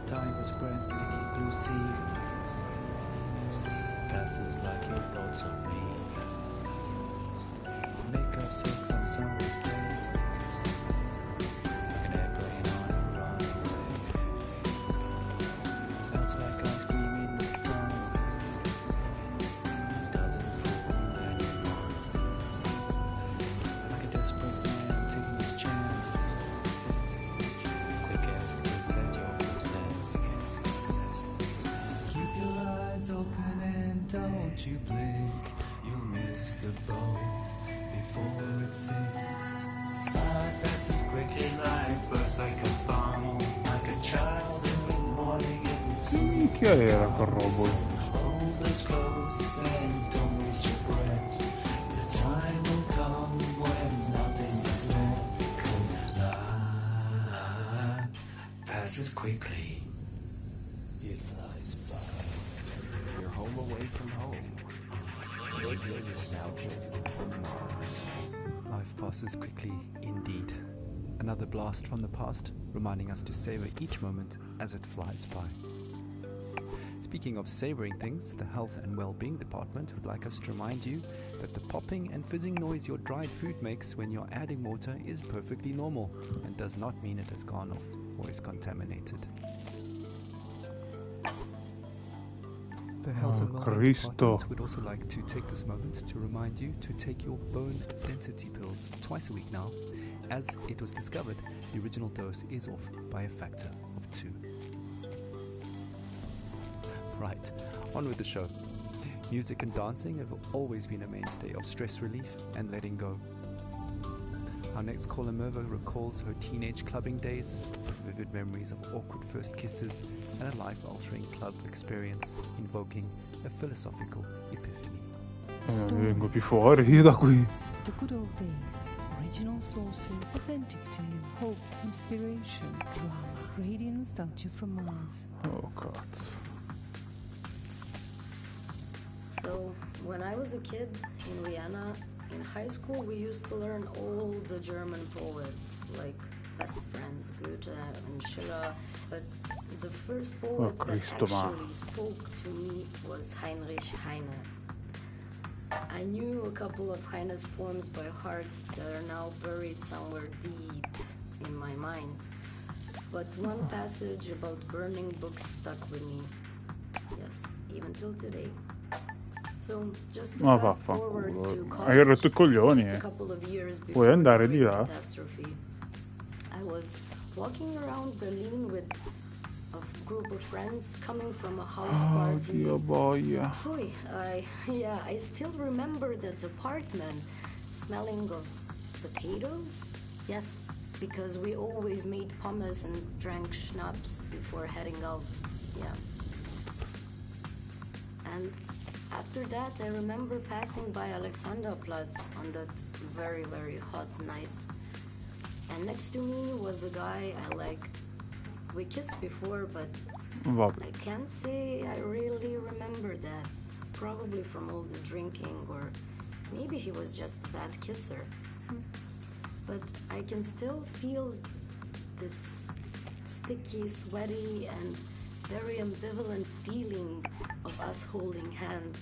Time was breath in a deep blue sea. Passes like your thoughts of me. Make up sex on summer's day. Like an airplane on a runway. Melts like ice cream in the sun. Doesn't fool anyone. Like a desperate man taking his chance. Quick as the kiss at your footsteps. Keep your eyes open and don't you blink. You'll miss the boat before it sinks. Life passes quickly like bursts like a bomb. Like a child in the morning in the Che minchia era quel robot? Hold it close and don't waste your breath. The time will come when nothing is left. 'Cause life passes quickly. It flies by. You're home away from home. You're nostalgic for Mars. Life passes quickly indeed. Another blast from the past, reminding us to savor each moment as it flies by. Speaking of savoring things, the Health and Wellbeing Department would like us to remind you that the popping and fizzing noise your dried food makes when you're adding water is perfectly normal and does not mean it has gone off or is contaminated. The Health and Wellbeing Cristo. Department would also like to take this moment to remind you to take your bone density pills twice a week now, as it was discovered the original dose is off by a factor of 2. Right, on with the show. Music and dancing have always been a mainstay of stress relief and letting go. Our next caller, Merva, recalls her teenage clubbing days, vivid memories of awkward first kisses, and a life-altering club experience invoking a philosophical epiphany. Vengo più fuori io da qui. The good old days, original sources, authentic tale, hope, inspiration, drama, radio nostalgia from Mars. Oh cazzo. So, when I was a kid in Vienna, in high school, we used to learn all the German poets, like Best Friends, Goethe and Schiller. But the first poet that Cristo, ma. actually spoke to me was Heinrich Heine. I knew a couple of Heine's poems by heart that are now buried somewhere deep in my mind. But one passage about burning books stuck with me. Yes, even till today. So, just to Ma fast forward to vaffanculo. Hai rotto i coglioni, just a eh. couple of years Vuoi before andare the di Great là? Catastrophe, I was walking around Berlin with a group of friends coming from a house Oh party. Dio boia. Boy, I still remember that apartment smelling of potatoes. Yes, because we always made pommes and drank schnapps before heading out. Yeah. And after that, I remember passing by Alexanderplatz on that very, very hot night. And next to me was a guy I liked. We kissed before, but Vabbè. I can't say I really remember that. Probably from all the drinking, or maybe he was just a bad kisser. But I can still feel this sticky, sweaty, and very ambivalent feeling of us holding hands.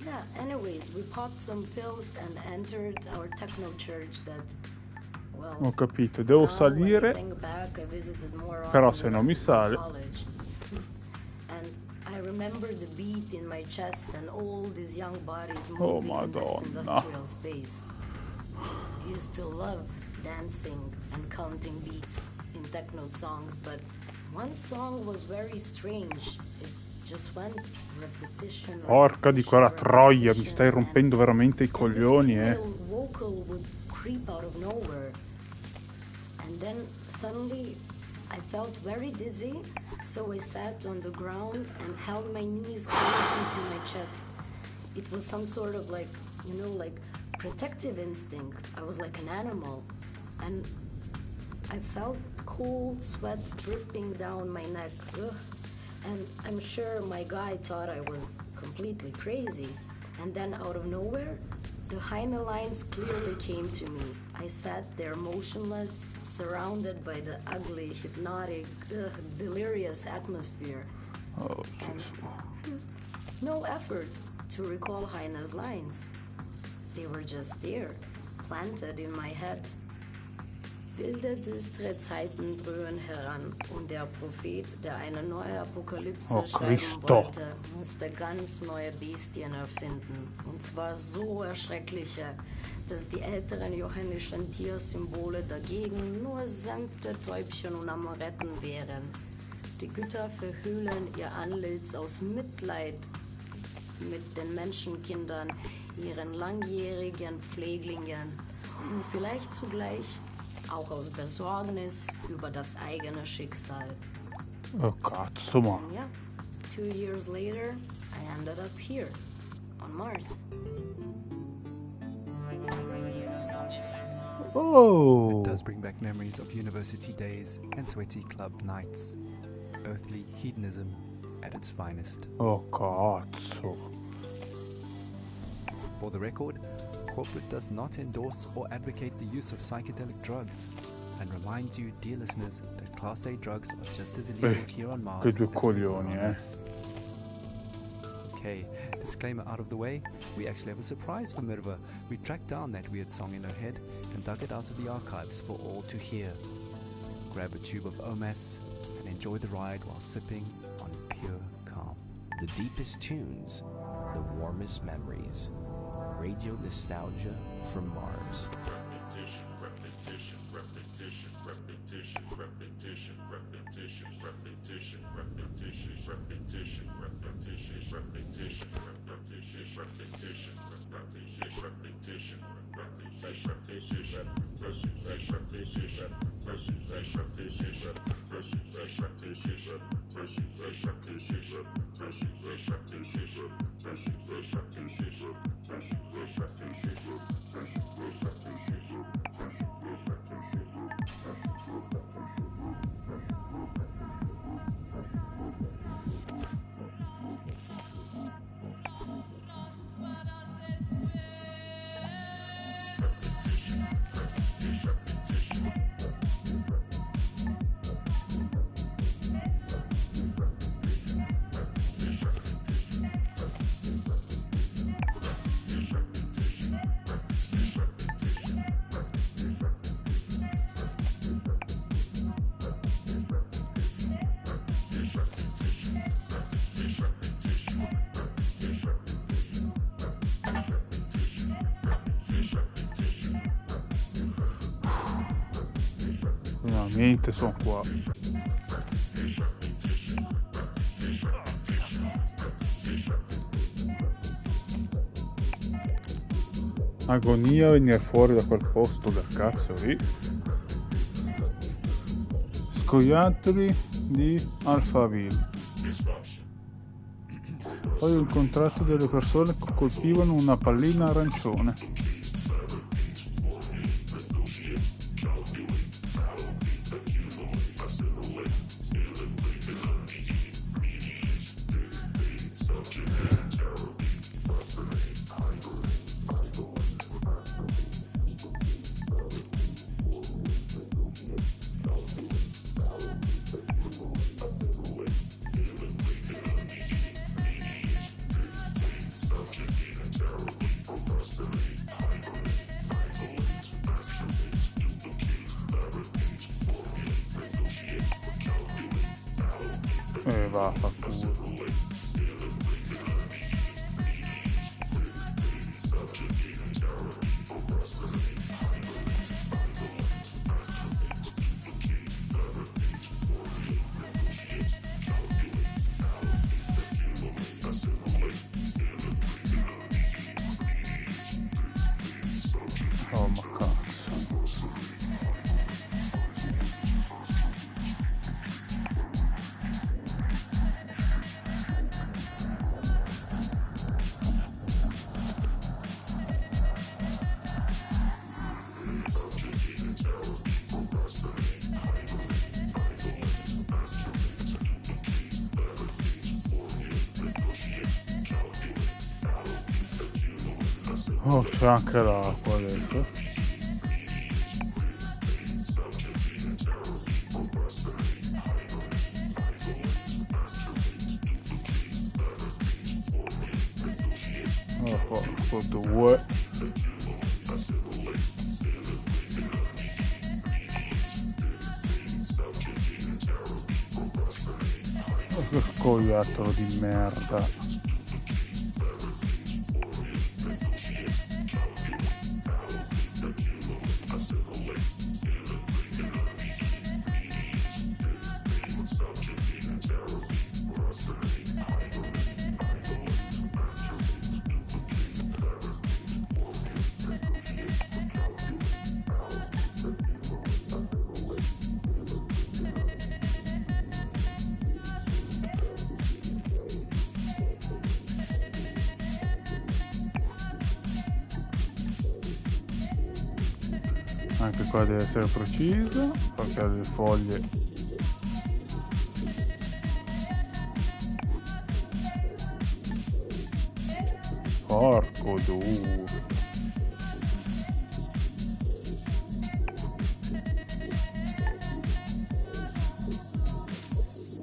Yeah, anyways, we popped some pills and entered our techno church that, well, Ho capito, devo now when I salire. think back, I visited more Però often se than non mi in sale. college. And I remember the beat in my chest and all these young bodies Oh, moving in this Madonna. industrial space. I used to love dancing and counting beats in techno songs, but one song was very strange. It just went repetition. Porca di quella troia, mi stai rompendo veramente i coglioni, and eh. this female vocal would creep out of nowhere. And then suddenly I felt very dizzy, so I sat on the ground and held my knees closely to my chest. It was some sort of like, like protective instinct. I was like an animal. And I felt cold sweat dripping down my neck. Ugh. And I'm sure my guy thought I was completely crazy. And then out of nowhere, The Heine lines clearly came to me. I sat there motionless, surrounded by the ugly, hypnotic, delirious atmosphere. Oh, And Gesù. no effort to recall Heine's lines. They were just there, planted in my head. Wilde, düstere Zeiten dröhnen heran und der Prophet, der eine neue Apokalypse Oh, schreiben Christo. wollte, musste ganz neue Bestien erfinden. Und zwar so erschreckliche, dass die älteren johannischen Tiersymbole dagegen nur sanfte Täubchen und Amoretten wären. Die Götter verhüllen ihr Antlitz aus Mitleid mit den Menschenkindern, ihren langjährigen Pfleglingen und vielleicht zugleich auch aus Besorgnis über das eigene Schicksal. Oh, cazzo, ma. And yeah, 2 years later, I ended up here, on Mars. Oh! It does bring back memories of university days and sweaty club nights. Earthly hedonism at its finest. Oh, cazzo. For the record, corporate does not endorse or advocate the use of psychedelic drugs and reminds you, dear listeners, that Class A drugs are just as illegal here on Mars Che due as they coglioni, are on eh. Earth. Okay, disclaimer out of the way, we actually have a surprise for Mirva. We tracked down that weird song in her head and dug it out of the archives for all to hear. Grab a tube of OMAS and enjoy the ride while sipping on pure calm. The deepest tunes, the warmest memories. Radio nostalgia from Mars. Repetition, repetition, repetition, repetition, repetition, repetition, repetition, repetition, repetition, repetition, repetition, repetition, repetition, repetition, repetition, Finalmente sono qua. Agonia venire fuori da quel posto del cazzo lì. Scoiattoli di Alphaville. Poi ho incontrato delle persone che colpivano una pallina arancione. Va, fa culo. Oh, ma cazzo. Oh, c'è anche l'acqua adesso. Oh, fatto due. Oh, che scoiattolo di merda. Anche qua deve essere preciso perché ha le foglie. Porco due.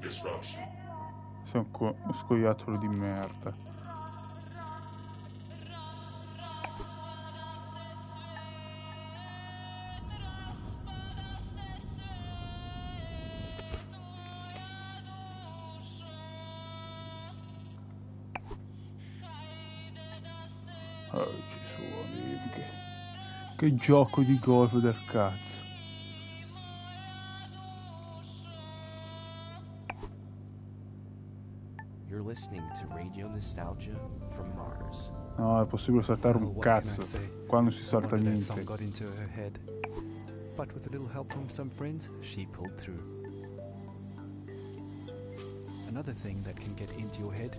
Disruption. Sei uno scoiattolo di merda. Ci suoni. Che gioco di golf del cazzo. You're listening to Radio Nostalgia from Mars. No, è possibile saltare Oh, un what can I cazzo say? quando si No salta wonder that song niente. got into her head. But with a little help from some friends, she pulled through. Another thing that can get into your head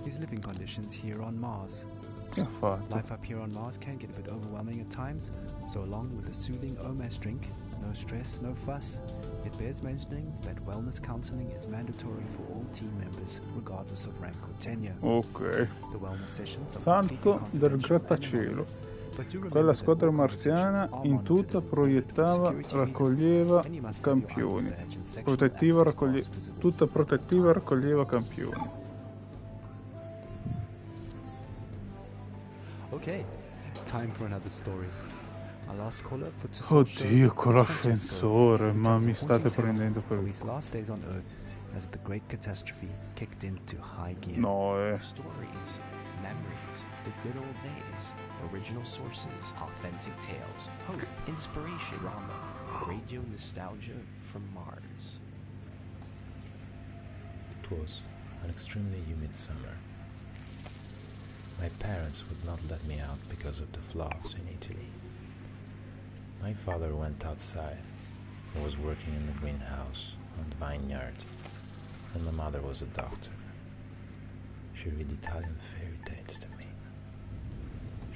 is living conditions here on Mars. Che ha fatto? Life up here on Mars can get a bit overwhelming at times, so along with a soothing OMAS drink, no stress, no fuss, it bears mentioning that wellness counseling is mandatory for all team members, regardless of rank or tenure. Ok. The wellness sessions are Santo completely del confidential and grattacielo. anonymous, but do remember Quella that squadra all marziana conversations are in tutta monitored. proiettava, For security raccoglieva reasons, and you must have your campioni. ID badge and sectional Protettiva access raccoglie- pass visible tutta at all protettiva times. raccoglieva campioni. Okay, time for another story. Our last caller for Tucson Oddio, show con is Francesco, l'ascensore, who ma tells a mi haunting state tale prendendo per of il his culo. last days on Earth as the great catastrophe kicked into high gear. No, Stories, memories, the good old days, original sources, authentic tales, hope, inspiration, drama, radio nostalgia from Mars. It was an extremely humid summer. My parents would not let me out because of the floods in Italy. My father went outside. He was working in the greenhouse on the vineyard, and my mother was a doctor. She read Italian fairy tales to me.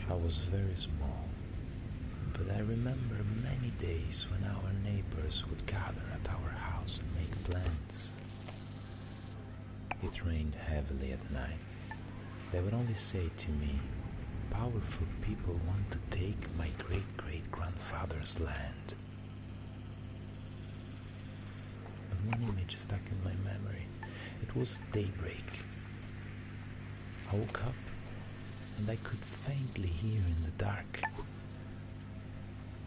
I was very small, but I remember many days when our neighbors would gather at our house and make plans. It rained heavily at night. They would only say to me, "Powerful people want to take my great-great-grandfather's land." But one image stuck in my memory. It was daybreak. I woke up and I could faintly hear in the dark,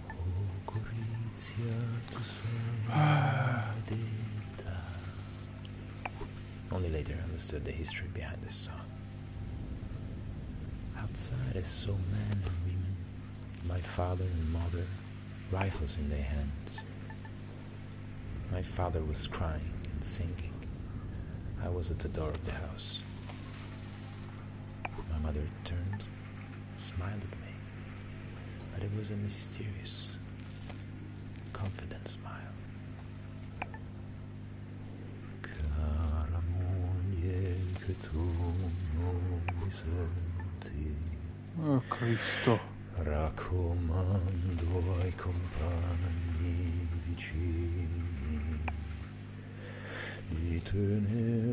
"Oh, Gorizia, tu sei maledetta." Only later I understood the history behind this song. Outside I saw men and women, my father and mother, rifles in their hands. My father was crying and singing. I was at the door of the house. My mother turned, smiled at me, but it was a mysterious, confident smile. Cara moglie, che tu non mi senti, oh Cristo. raccomando ai compagni vicini di tenere